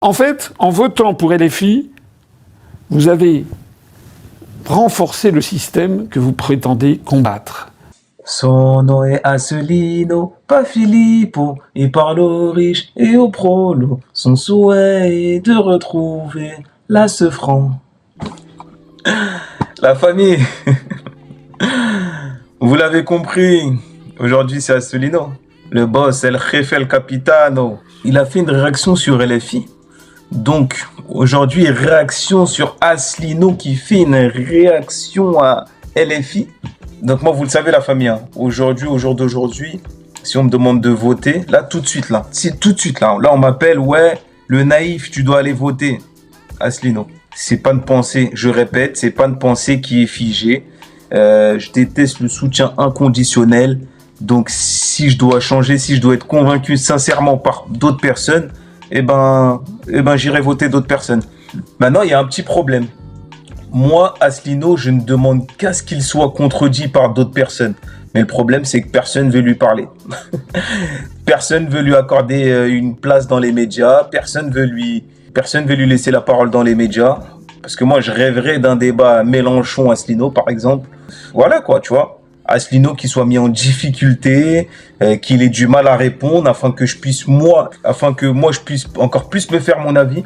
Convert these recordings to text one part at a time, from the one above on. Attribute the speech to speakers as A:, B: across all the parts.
A: En fait, en votant pour LFI, vous avez renforcé le système que vous prétendez combattre.
B: Son nom est Asselino, pas Filippo. Il parle aux riches et aux prolos. Son souhait est de retrouver la franc. La famille, vous l'avez compris. Aujourd'hui, c'est Asselino. Le boss, El Jefe, El Capitano. Il a fait une réaction sur LFI. Donc, aujourd'hui, réaction sur Asselino qui fait une réaction à LFI. Donc moi, vous le savez, la famille, hein, aujourd'hui, au jour d'aujourd'hui, si on me demande de voter, là, tout de suite, là, c'est tout de suite, là, on m'appelle, ouais, le naïf, tu dois aller voter. Asselino, c'est pas une pensée, je répète, c'est pas une pensée qui est figée. Je déteste le soutien inconditionnel. Donc, si je dois changer, si je dois être convaincu sincèrement par d'autres personnes, eh ben, j'irai voter d'autres personnes. Maintenant, il y a un petit problème. Moi, Asselino, je ne demande qu'à ce qu'il soit contredit par d'autres personnes. Mais le problème, c'est que personne ne veut lui parler. Personne ne veut lui accorder une place dans les médias. Personne ne veut lui laisser la parole dans les médias. Parce que moi, je rêverais d'un débat Mélenchon-Asselino, par exemple. Voilà quoi, tu vois. Asselino qui soit mis en difficulté, qu'il ait du mal à répondre, afin que moi je puisse encore plus me faire mon avis.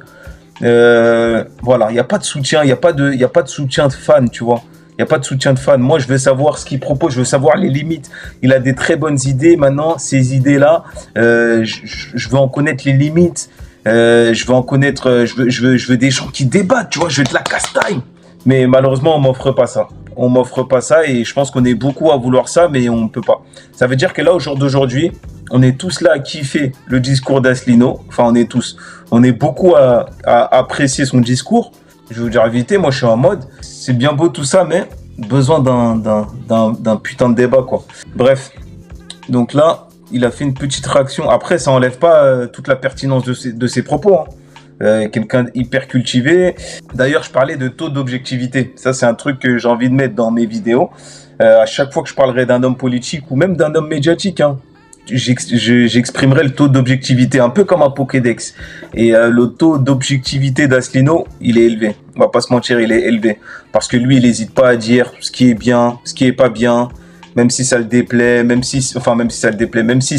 B: Voilà, il n'y a pas de soutien, il n'y a pas de soutien de fans, tu vois. Il n'y a pas de soutien de fans. Moi, je veux savoir ce qu'il propose, je veux savoir les limites. Il a des très bonnes idées. Maintenant, ces idées-là, je veux en connaître les limites. Je veux en connaître, je veux des gens qui débattent, tu vois. Je veux de la castagne. Mais malheureusement, on m'offre pas ça. On m'offre pas ça et je pense qu'on est beaucoup à vouloir ça, mais on ne peut pas. Ça veut dire que là, au jour d'aujourd'hui, on est tous là à kiffer le discours d'Asselino. Enfin, on est beaucoup à apprécier son discours. Je vais vous dire la vérité, moi je suis en mode, c'est bien beau tout ça, mais besoin d'un putain de débat, quoi. Bref, donc là, il a fait une petite réaction. Après, ça enlève pas toute la pertinence de ses propos, hein. Quelqu'un hyper cultivé. D'ailleurs, je parlais de taux d'objectivité. Ça, c'est un truc que j'ai envie de mettre dans mes vidéos. À chaque fois que je parlerai d'un homme politique ou même d'un homme médiatique, hein, j'exprimerai le taux d'objectivité, un peu comme un Pokédex. Et le taux d'objectivité d'Asselino, il est élevé. On va pas se mentir, il est élevé. Parce que lui, il n'hésite pas à dire ce qui est bien, ce qui est pas bien, même si ça le déplaît, même si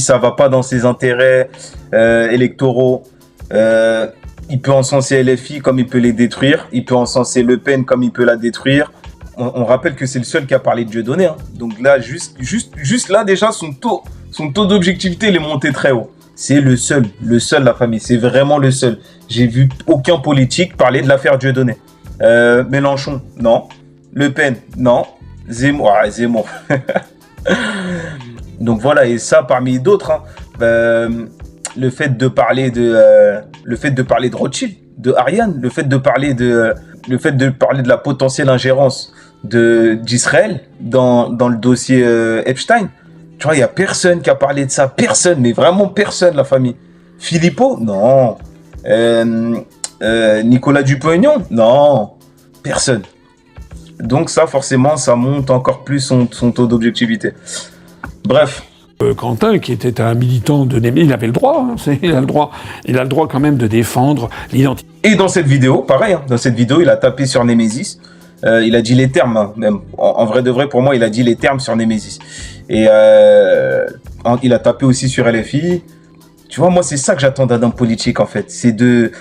B: ça va pas dans ses intérêts électoraux. Il peut encenser LFI comme il peut les détruire. Il peut encenser Le Pen comme il peut la détruire. On rappelle que c'est le seul qui a parlé de Dieudonné, hein. Donc là, juste là, déjà, son taux d'objectivité, il est monté très haut. C'est le seul, la famille. C'est vraiment le seul. J'ai vu aucun politique parler de l'affaire Dieudonné. Mélenchon, non. Le Pen, non. Zemmour, Zemmour. Donc voilà, et ça, parmi d'autres, hein, le fait de parler de Rothschild, de Ariane, le fait de parler de la potentielle ingérence d'Israël dans le dossier Epstein. Tu vois, il y a personne qui a parlé de ça, personne, mais vraiment personne, la famille. Filippo, non. Nicolas Dupont-Aignan, non, personne. Donc ça, forcément, ça monte encore plus son taux d'objectivité. Bref.
A: Quentin, qui était un militant de Némésis, il avait le droit, hein, il a le droit quand même de défendre l'identité.
B: Et dans cette vidéo, pareil, hein, dans cette vidéo, il a tapé sur Némésis. Il a dit les termes, hein, même. En vrai de vrai, pour moi, il a dit les termes sur Némésis. Et il a tapé aussi sur LFI. Tu vois, moi, c'est ça que j'attends d'un homme politique, en fait. C'est de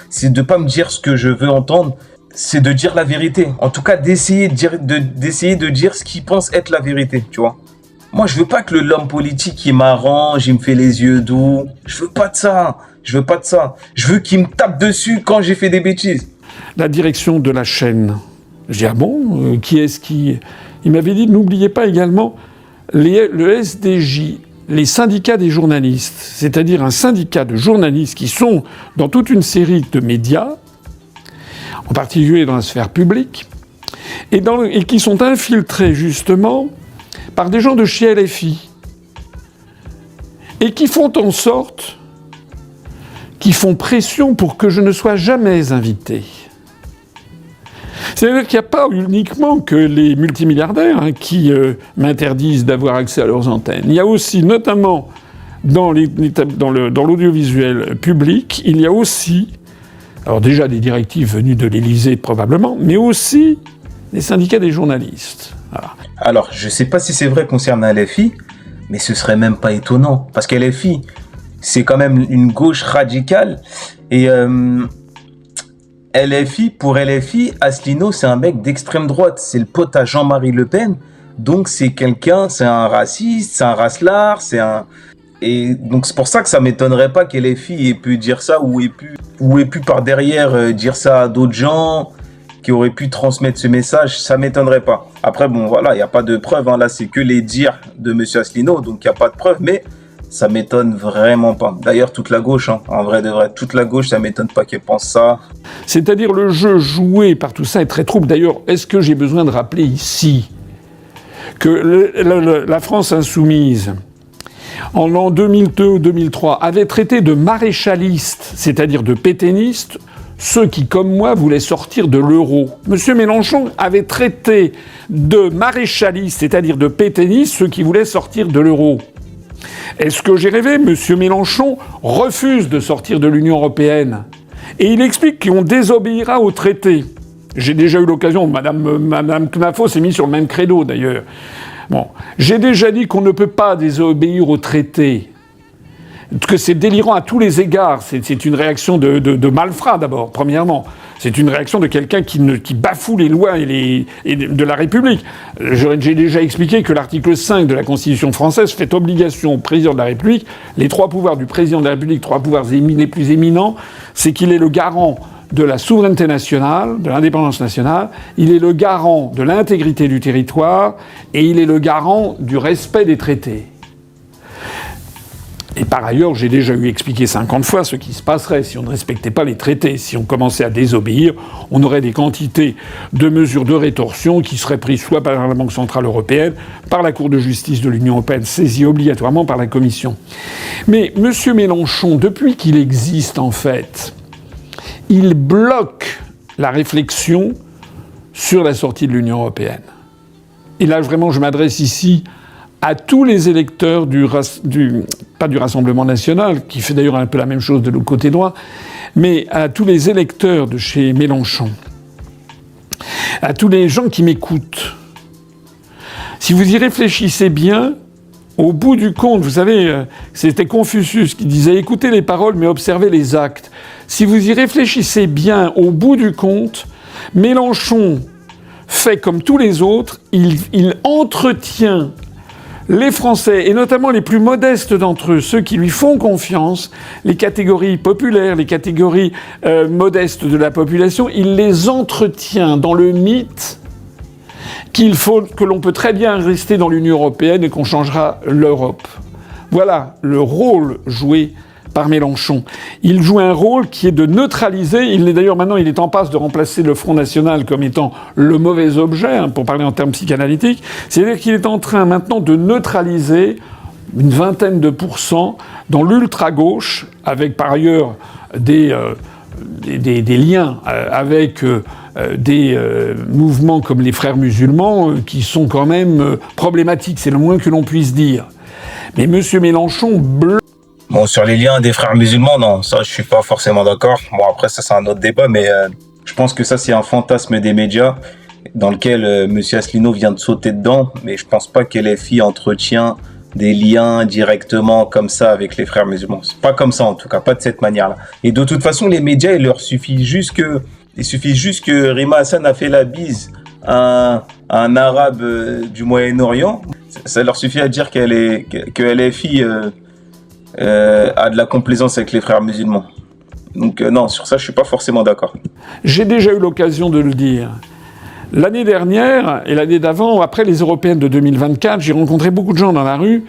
B: pas me dire ce que je veux entendre. C'est de dire la vérité. En tout cas, d'essayer de dire ce qu'il pense être la vérité, tu vois. Moi, je veux pas que l'homme politique, il m'arrange, il me fait les yeux doux. Je veux pas de ça. Je veux qu'il me tape dessus quand j'ai fait des bêtises.
A: La direction de la chaîne. Je dis, ah bon, qui est-ce qui... Il m'avait dit, n'oubliez pas également le SDJ, les syndicats des journalistes, c'est-à-dire un syndicat de journalistes qui sont dans toute une série de médias, en particulier dans la sphère publique, et qui sont infiltrés justement par des gens de chez LFI, et qui font en sorte, qui font pression pour que je ne sois jamais invité. C'est-à-dire qu'il n'y a pas uniquement que les multimilliardaires qui m'interdisent d'avoir accès à leurs antennes. Il y a aussi, notamment dans l'audiovisuel public, il y a aussi Alors déjà des directives venues de l'Élysée probablement, mais aussi des syndicats des journalistes. Voilà.
B: Alors, je ne sais pas si c'est vrai concernant LFI, mais ce serait même pas étonnant. Parce que LFI, c'est quand même une gauche radicale. Et pour LFI, Asselineau, c'est un mec d'extrême droite. C'est le pote à Jean-Marie Le Pen. Donc c'est un raciste, c'est un racelard, Et donc c'est pour ça que ça m'étonnerait pas que LFI ait pu dire ça ou ait pu par derrière dire ça à d'autres gens qui auraient pu transmettre ce message, ça m'étonnerait pas. Après bon voilà, il n'y a pas de preuves, hein. Là c'est que les dires de monsieur Asselineau, donc il n'y a pas de preuves, mais ça m'étonne vraiment pas. D'ailleurs toute la gauche, hein, en vrai de vrai, toute la gauche, ça m'étonne pas qu'elle pense ça.
A: C'est-à-dire le jeu joué par tout ça est très trouble. D'ailleurs, est-ce que j'ai besoin de rappeler ici que la France insoumise, en l'an 2002 ou 2003, avait traité de maréchalistes, c'est-à-dire de pétainistes, ceux qui, comme moi, voulaient sortir de l'euro. Monsieur Mélenchon avait traité de maréchalistes, c'est-à-dire de pétainistes, ceux qui voulaient sortir de l'euro. Est-ce que j'ai rêvé? Monsieur Mélenchon refuse de sortir de l'Union européenne. Et il explique qu'on désobéira au traité. J'ai déjà eu l'occasion, Madame Knafo s'est mise sur le même credo d'ailleurs. Bon, j'ai déjà dit qu'on ne peut pas désobéir au traité, que c'est délirant à tous les égards. C'est une réaction de malfrat d'abord, premièrement. C'est une réaction de quelqu'un qui bafoue les lois de la République. J'ai déjà expliqué que l'article 5 de la Constitution française fait obligation au président de la République, les 3 pouvoirs du président de la République, 3 pouvoirs les plus éminents, c'est qu'il est le garant de la souveraineté nationale, de l'indépendance nationale, il est le garant de l'intégrité du territoire et il est le garant du respect des traités. Et par ailleurs, j'ai déjà eu expliqué 50 fois ce qui se passerait si on ne respectait pas les traités. Si on commençait à désobéir, on aurait des quantités de mesures de rétorsion qui seraient prises soit par la Banque Centrale Européenne, par la Cour de justice de l'Union Européenne, saisie obligatoirement par la Commission. Mais M. Mélenchon, depuis qu'il existe en fait, il bloque la réflexion sur la sortie de l'Union européenne. Et là, vraiment, je m'adresse ici à tous les électeurs pas du Rassemblement national, qui fait d'ailleurs un peu la même chose de l'autre côté droit, mais à tous les électeurs de chez Mélenchon, à tous les gens qui m'écoutent. Si vous y réfléchissez bien, au bout du compte, vous savez, c'était Confucius qui disait « écoutez les paroles, mais observez les actes ». Si vous y réfléchissez bien, au bout du compte, Mélenchon fait comme tous les autres, il entretient les Français, et notamment les plus modestes d'entre eux, ceux qui lui font confiance, les catégories populaires, les catégories modestes de la population, il les entretient dans le mythe que l'on peut très bien rester dans l'Union européenne et qu'on changera l'Europe. Voilà le rôle joué par Mélenchon. Il joue un rôle qui est de neutraliser, maintenant il est en passe de remplacer le Front National comme étant le mauvais objet, hein, pour parler en termes psychanalytiques, c'est-à-dire qu'il est en train maintenant de neutraliser une vingtaine de pourcents dans l'ultra-gauche, avec par ailleurs des liens avec des mouvements comme les Frères musulmans qui sont quand même problématiques, c'est le moins que l'on puisse dire. Mais M. Mélenchon
B: Bon, sur les liens des Frères musulmans, non, ça je suis pas forcément d'accord. Bon, après ça c'est un autre débat, mais je pense que ça c'est un fantasme des médias dans lequel monsieur Asselineau vient de sauter dedans, mais je pense pas que LFI entretient des liens directement comme ça avec les Frères musulmans. C'est pas comme ça en tout cas, pas de cette manière-là. Et de toute façon, les médias, il suffit juste que Rima Hassan a fait la bise à un arabe du Moyen-Orient. Ça leur suffit à dire que LFI a de la complaisance avec les Frères musulmans. Donc non, sur ça, je suis pas forcément d'accord.
A: J'ai déjà eu l'occasion de le dire. L'année dernière et l'année d'avant, après les européennes de 2024, j'ai rencontré beaucoup de gens dans la rue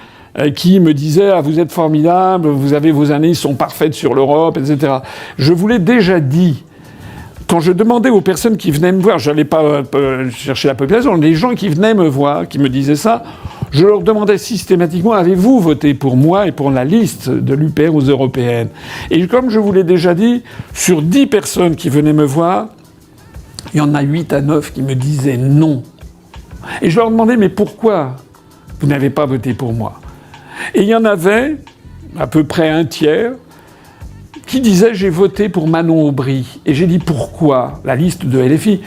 A: qui me disaient « Ah, vous êtes formidables, vos analyses sont parfaites sur l'Europe, etc. » Je vous l'ai déjà dit. Quand je demandais aux personnes qui venaient me voir, je n'allais pas chercher la population, les gens qui venaient me voir, qui me disaient ça, je leur demandais systématiquement « Avez-vous voté pour moi et pour la liste de l'UPR aux européennes ?» Et comme je vous l'ai déjà dit, sur 10 personnes qui venaient me voir, il y en a 8 à 9 qui me disaient non. Et je leur demandais « Mais pourquoi vous n'avez pas voté pour moi ?» Et il y en avait à peu près un tiers qui disait « J'ai voté pour Manon Aubry ». Et j'ai dit « Pourquoi ?» La liste de LFI.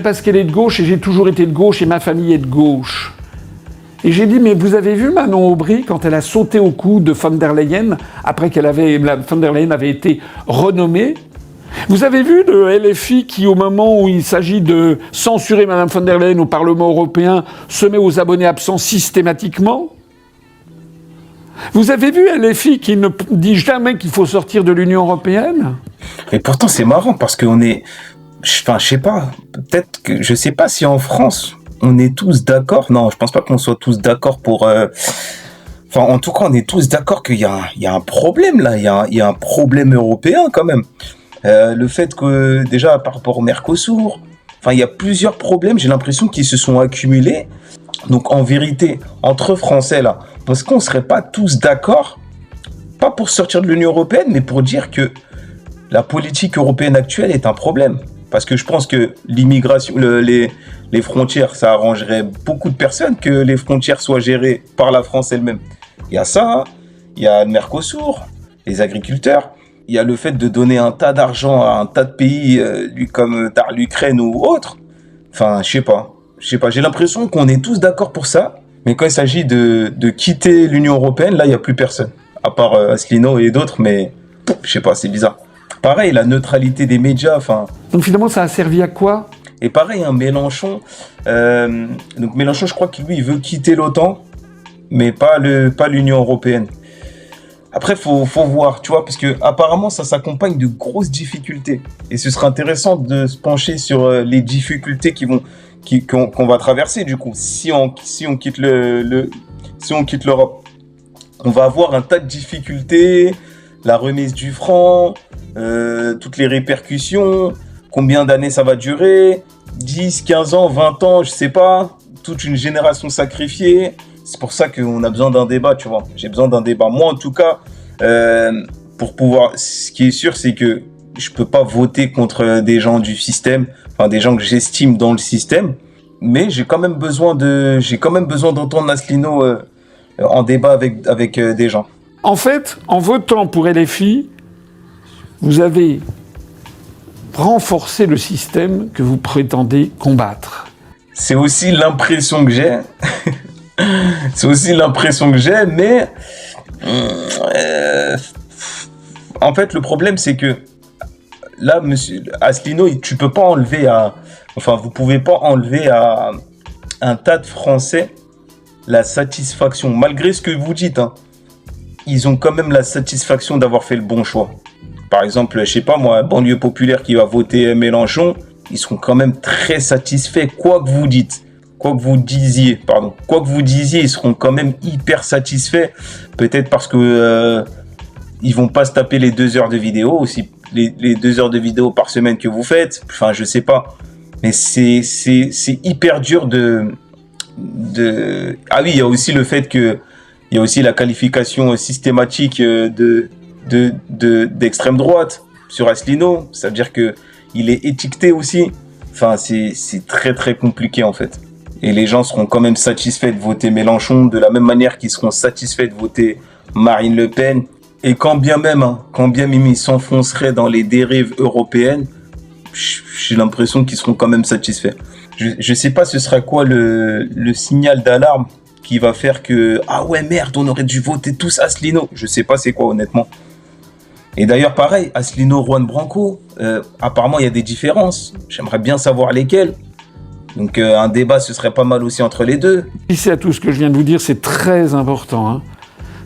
A: Parce qu'elle est de gauche et j'ai toujours été de gauche et ma famille est de gauche. Et j'ai dit « Mais vous avez vu Manon Aubry quand elle a sauté au cou de von der Leyen, après von der Leyen avait été renommée ? Vous avez vu le LFI qui, au moment où il s'agit de censurer Mme von der Leyen au Parlement européen, se met aux abonnés absents systématiquement ? Vous avez vu LFI qui ne dit jamais qu'il faut sortir de l'Union européenne ?
B: Et pourtant, c'est marrant parce qu'on est... Enfin, je sais pas. Peut-être que... Je sais pas si en France, on est tous d'accord. Non, je pense pas qu'on soit tous d'accord pour... Enfin, en tout cas, on est tous d'accord qu'il y a un problème, là. Il y a un problème européen, quand même. Le fait que, déjà, par rapport au Mercosur... Enfin, il y a plusieurs problèmes, j'ai l'impression, qui se sont accumulés. Donc, en vérité, entre Français, là... Est-ce qu'on ne serait pas tous d'accord, pas pour sortir de l'Union européenne, mais pour dire que la politique européenne actuelle est un problème ? Parce que je pense que l'immigration, les frontières, ça arrangerait beaucoup de personnes que les frontières soient gérées par la France elle-même. Il y a ça, il y a le Mercosur, les agriculteurs, il y a le fait de donner un tas d'argent à un tas de pays comme l'Ukraine ou autre. Enfin, je sais pas. J'ai l'impression qu'on est tous d'accord pour ça. Mais quand il s'agit de quitter l'Union européenne, là, il n'y a plus personne. À part Asselineau et d'autres, mais je sais pas, c'est bizarre. Pareil, la neutralité des médias, enfin...
A: Donc finalement, ça a servi à quoi ?
B: Et pareil, Mélenchon... donc Mélenchon, je crois que lui, il veut quitter l'OTAN, mais pas l'Union européenne. Après, faut voir, tu vois, parce que apparemment, ça s'accompagne de grosses difficultés. Et ce serait intéressant de se pencher sur les difficultés qu'on va traverser, du coup, si on quitte l'Europe. On va avoir un tas de difficultés, la remise du franc, toutes les répercussions, combien d'années ça va durer, 10, 15 ans, 20 ans, je sais pas, toute une génération sacrifiée. C'est pour ça qu'on a besoin d'un débat, tu vois. J'ai besoin d'un débat. Moi, en tout cas, pour pouvoir... Ce qui est sûr, c'est que je peux pas voter contre des gens du système, enfin des gens que j'estime dans le système, mais j'ai quand même besoin d'entendre Asselineau en débat avec des gens.
A: En fait, en votant pour LFI, vous avez renforcé le système que vous prétendez combattre.
B: C'est aussi l'impression que j'ai. Mais en fait, le problème, c'est que là, monsieur Asselineau, tu peux pas enlever vous pouvez pas enlever à un tas de Français la satisfaction, malgré ce que vous dites, hein. Ils ont quand même la satisfaction d'avoir fait le bon choix. Par exemple, je sais pas moi, banlieue populaire qui va voter Mélenchon, ils seront quand même très satisfaits, quoi que vous disiez, ils seront quand même hyper satisfaits. Peut-être parce que ils vont pas se taper les 2 heures de vidéo aussi, les 2 heures de vidéo par semaine que vous faites. Enfin, je sais pas, mais c'est hyper dur de. Ah oui, il y a aussi le fait que il y a aussi la qualification systématique d'extrême droite sur Asselineau. Ça veut dire que il est étiqueté aussi. Enfin, c'est très très compliqué en fait. Et les gens seront quand même satisfaits de voter Mélenchon de la même manière qu'ils seront satisfaits de voter Marine Le Pen. Et quand bien même ils s'enfonceraient dans les dérives européennes, j'ai l'impression qu'ils seront quand même satisfaits. Je sais pas ce sera quoi le signal d'alarme qui va faire que ah ouais merde, on aurait dû voter tous Asselineau. Je sais pas c'est quoi honnêtement. Et d'ailleurs pareil, Asselineau, Juan Branco, apparemment il y a des différences. J'aimerais bien savoir lesquelles. Donc un débat ce serait pas mal aussi entre les deux.
A: Ici à tout ce que je viens de vous dire, c'est très important, hein.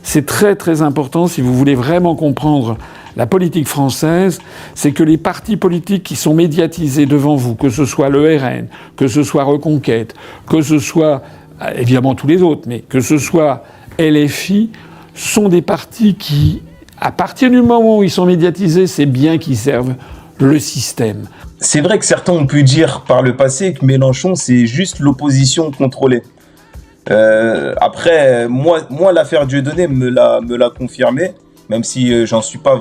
A: C'est très très important si vous voulez vraiment comprendre la politique française, c'est que les partis politiques qui sont médiatisés devant vous, que ce soit le RN, que ce soit Reconquête, que ce soit évidemment tous les autres, mais que ce soit LFI, sont des partis qui, à partir du moment où ils sont médiatisés, c'est bien qu'ils servent le système.
B: C'est vrai que certains ont pu dire par le passé que Mélenchon, c'est juste l'opposition contrôlée. Après, moi, l'affaire Dieudonné me l'a confirmé, même si j'en suis pas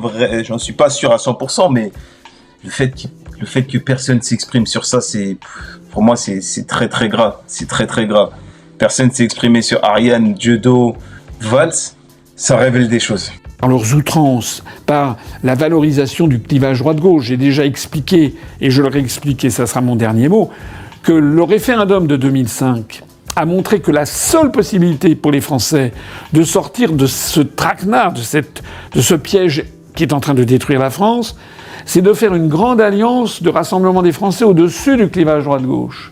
B: sûr à 100%, mais le fait que personne s'exprime sur ça, pour moi, c'est très très grave. C'est très très grave. Personne s'est exprimé sur Ariane, Dieudo, Valls, ça révèle des choses.
A: par leurs outrances, par la valorisation du clivage droite-gauche. J'ai déjà expliqué, et je le réexplique, et ça sera mon dernier mot, que le référendum de 2005 a montré que la seule possibilité pour les Français de sortir de ce traquenard, de ce piège qui est en train de détruire la France, c'est de faire une grande alliance de rassemblement des Français au-dessus du clivage droite-gauche.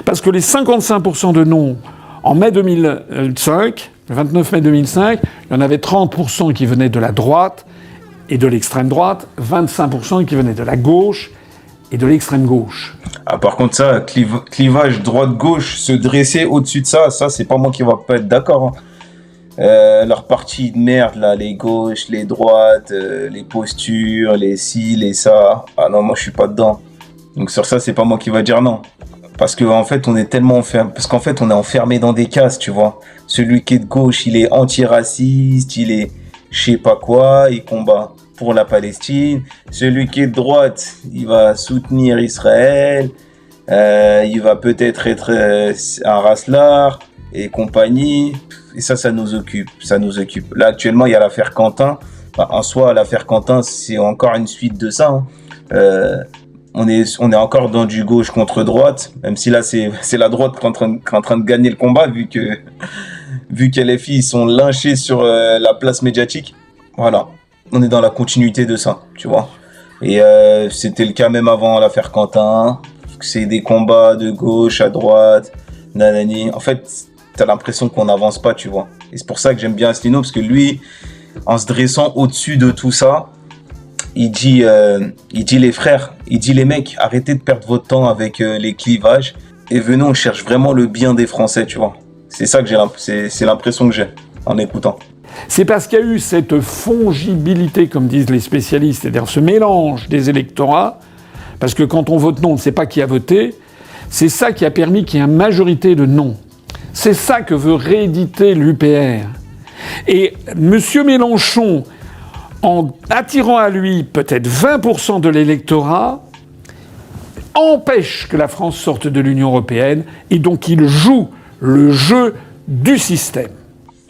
A: Parce que les 55% de non en mai 2005, le 29 mai 2005, il y en avait 30% qui venaient de la droite et de l'extrême droite, 25% qui venaient de la gauche et de l'extrême gauche.
B: Ah, par contre, ça, clivage droite-gauche, se dresser au-dessus de ça, c'est pas moi qui va pas être d'accord. Leur parti de merde, là, les gauches, les droites, les postures, les ci, les ça. Ah non, moi je suis pas dedans. Donc sur ça, c'est pas moi qui va dire non. Parce qu'en fait, on est tellement enfermé. Parce qu'en fait, on est enfermé dans des cases, tu vois. Celui qui est de gauche, il est antiraciste, il est je sais pas quoi, il combat pour la Palestine. Celui qui est de droite, il va soutenir Israël. Il va peut-être être un racelard et compagnie. Et ça nous occupe. Ça nous occupe. Là, actuellement, il y a l'affaire Quentin. Enfin, en soi, l'affaire Quentin, c'est encore une suite de ça. On est encore dans du gauche contre droite, même si là, c'est la droite qui est en train de gagner le combat, vu que les filles sont lynchées sur la place médiatique. Voilà. On est dans la continuité de ça, tu vois. Et c'était le cas même avant l'affaire Quentin. C'est des combats de gauche à droite, nanani. En fait, t'as l'impression qu'on n'avance pas, tu vois. Et c'est pour ça que j'aime bien Asselineau, parce que lui, en se dressant au-dessus de tout ça, il dit les frères, il dit les mecs, arrêtez de perdre votre temps avec les clivages et venez, on cherche vraiment le bien des Français, tu vois. C'est ça que c'est l'impression que j'ai en écoutant.
A: C'est parce qu'il y a eu cette fongibilité, comme disent les spécialistes, c'est-à-dire ce mélange des électorats, parce que quand on vote non, on ne sait pas qui a voté, c'est ça qui a permis qu'il y ait une majorité de non. C'est ça que veut rééditer l'UPR. Et M. Mélenchon, en attirant à lui peut-être 20% de l'électorat, empêche que la France sorte de l'Union européenne, et donc il joue le jeu du système.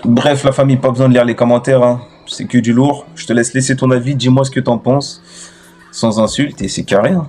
B: Bref, la famille, pas besoin de lire les commentaires, hein. C'est que du lourd. Je te laisse laisser ton avis, dis-moi ce que t'en penses, sans insulte, et c'est carré, hein.